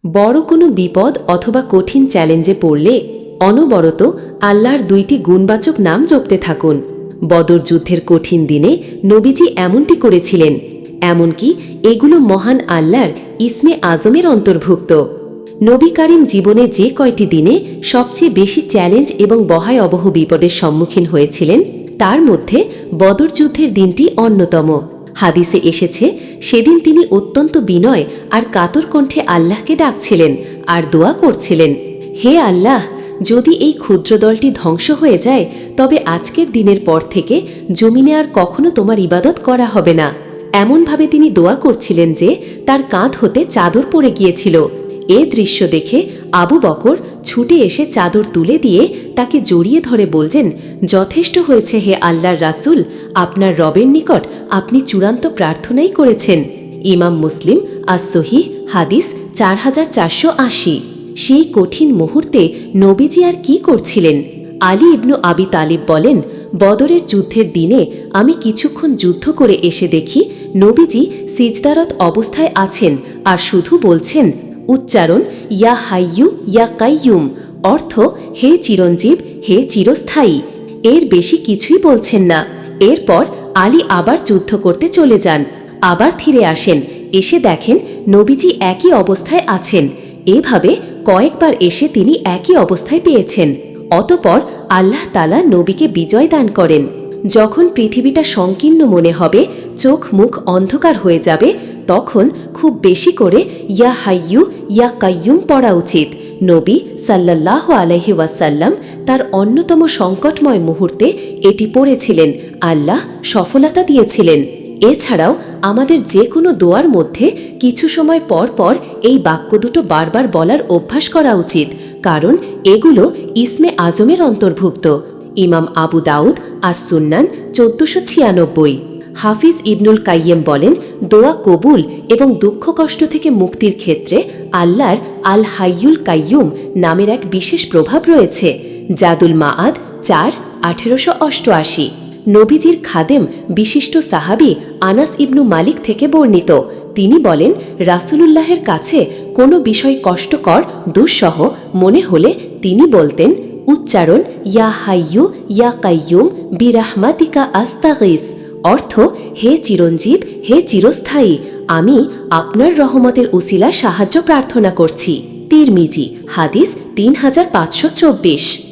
বড় কোনো বিপদ অথবা কঠিন চ্যালেঞ্জে পড়লে অনবরত আল্লাহর দুইটি গুণবাচক নাম জপতে থাকুন। বদর যুদ্ধের কঠিন দিনে নবীজি এমনটি করেছিলেন। এমনকি এগুলো মহান আল্লাহর ইসমে আজমের অন্তর্ভুক্ত। নবী কারীম জীবনে যে কয়টি দিনে সবচেয়ে বেশি চ্যালেঞ্জ এবং ভয়াবহ বিপদের সম্মুখীন হয়েছিলেন, তার মধ্যে বদর যুদ্ধের দিনটি অন্যতম। হাদিসে এসেছে, সেদিন তিনি অত্যন্ত বিনয় আর কাতর কণ্ঠে আল্লাহকে ডাকছিলেন আর দোয়া করছিলেন, হে আল্লাহ, যদি এই ক্ষুদ্র দলটি ধ্বংস হয়ে যায় তবে আজকের দিনের পর থেকে জমিনে আর কখনো তোমার ইবাদত করা হবে না। এমনভাবে তিনি দোয়া করছিলেন যে তার কাঁধ হতে চাদর পড়ে গিয়েছিল। এ দৃশ্য দেখে আবু বকর ছুটে এসে চাদর তুলে দিয়ে তাকে জড়িয়ে ধরে বলছেন, যথেষ্ট হয়েছে হে আল্লাহর রাসূল, আপনার রবের নিকট আপনি চূড়ান্ত প্রার্থনাই করেছেন। ইমাম মুসলিম আস-সহিহ হাদিস 4480। সেই কঠিন মুহূর্তে নবীজি আর কি করছিলেন? আলী ইবনু আবি তালিব বলেন, বদরের যুদ্ধের দিনে আমি কিছুক্ষণ যুদ্ধ করে এসে দেখি নবীজি সিজদারত অবস্থায় আছেন আর শুধু বলছেন, উচ্চারণ ইয়া হাইয়ু ইয়া কাইয়ুম, অর্থ হে চিরঞ্জীব, হে চিরস্থায়ী। এর বেশি কিছুই বলছেন না। এরপর আলী আবার যুদ্ধ করতে চলে যান, আবার ফিরে আসেন, এসে দেখেন নবীজি একই অবস্থায় আছেন। এভাবে কয়েকবার এসে তিনি একই অবস্থায় পেয়েছেন। অতঃপর আল্লাহ তাআলা নবীকে বিজয় দান করেন। যখন পৃথিবীটা সংকীর্ণ মনে হবে, চোখ মুখ অন্ধকার হয়ে যাবে, তখন খুব বেশি করে ইয়া হাইয়ু ইয়া কাইয়ুম পড়া উচিত। নবী সাল্লাল্লাহু আলাইহি ওয়াসাল্লাম তার অন্যতম সংকটময় মুহূর্তে এটি পড়েছিলেন। আল্লাহ সফলতা দিয়েছিলেন। এছাড়াও আমাদের যে কোনো দোয়ার মধ্যে কিছু সময় পর পর এই বাক্য দুটো বারবার বলার অভ্যাস করা উচিত, কারণ এগুলো ইসমে আজমের অন্তর্ভুক্ত। ইমাম আবু দাউদ আস-সুন্নান 1496। হাফিজ ইবনুল কাইয়্যিম বলেন, দোয়া কবুল এবং দুঃখ কষ্ট থেকে মুক্তির ক্ষেত্রে আল্লাহর আল হাইয়ুল কাইয়ুম নামের এক বিশেষ প্রভাব রয়েছে। জাদুল মাআদ 4/1888। নবীজির খাদেম বিশিষ্ট সাহাবী আনাস ইবনু মালিক থেকে বর্ণিত। তিনি বলেন, রাসূলুল্লাহের কাছে কোনো বিষয় কষ্টকর দুঃসহ মনে হলে তিনি বলতেন, উচ্চারণ ইয়া হাইয়ু ইয়া কাইয়ুম বিরাহমাতিকা আস্তাগীস, অর্থ হে চিরঞ্জীব, হে চিরস্থায়ী, আমি আপনার রহমতের উসিলা সাহায্য প্রার্থনা করছি। তিরমিজি হাদিস 3524।